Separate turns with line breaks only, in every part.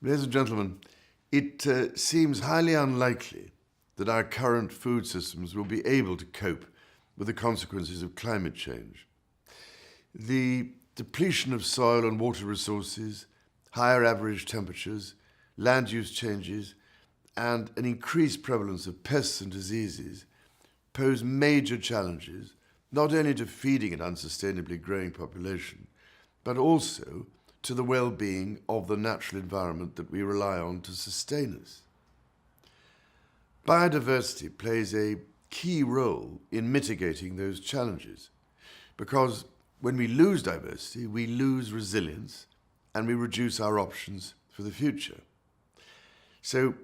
Ladies and gentlemen, it seems highly unlikely that our current food systems will be able to cope with the consequences of climate change. The depletion of soil and water resources, higher average temperatures, land use changes, and an increased prevalence of pests and diseases pose major challenges not only to feeding an unsustainably growing population, but also to the well-being of the natural environment that we rely on to sustain us. Biodiversity plays a key role in mitigating those challenges, because when we lose diversity, we lose resilience and we reduce our options for the future. So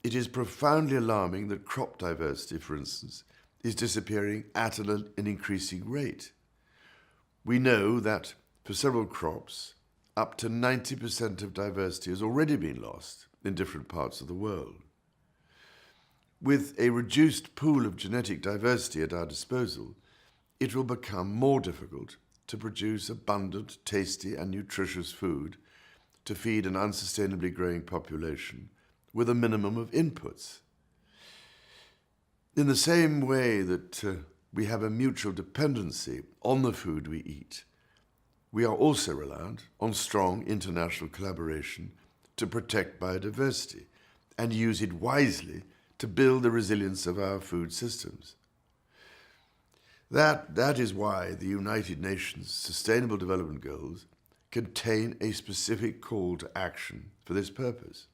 it is profoundly alarming that crop diversity, for instance, is disappearing at an increasing rate. We know that for several crops, up to 90% of diversity has already been lost in different parts of the world. With a reduced pool of genetic diversity at our disposal, it will become more difficult to produce abundant, tasty and nutritious food to feed an unsustainably growing population with a minimum of inputs. In the same way that we have a mutual dependency on the food we eat, we are also reliant on strong international collaboration to protect biodiversity and use it wisely to build the resilience of our food systems. That is why the United Nations Sustainable Development Goals contain a specific call to action for this purpose.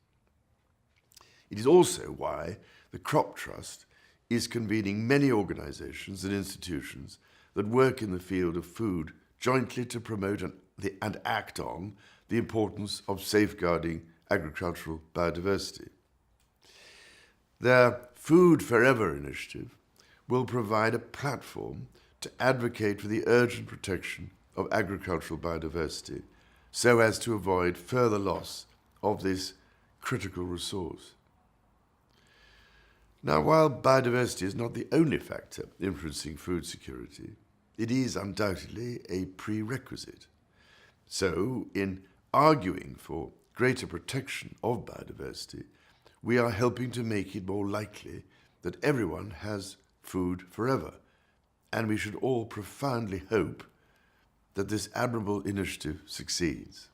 It is also why the Crop Trust is convening many organizations and institutions that work in the field of food jointly to promote and act on the importance of safeguarding agricultural biodiversity. Their Food Forever initiative will provide a platform to advocate for the urgent protection of agricultural biodiversity so as to avoid further loss of this critical resource. Now, while biodiversity is not the only factor influencing food security, it is undoubtedly a prerequisite. So, in arguing for greater protection of biodiversity, we are helping to make it more likely that everyone has food forever, and we should all profoundly hope that this admirable initiative succeeds.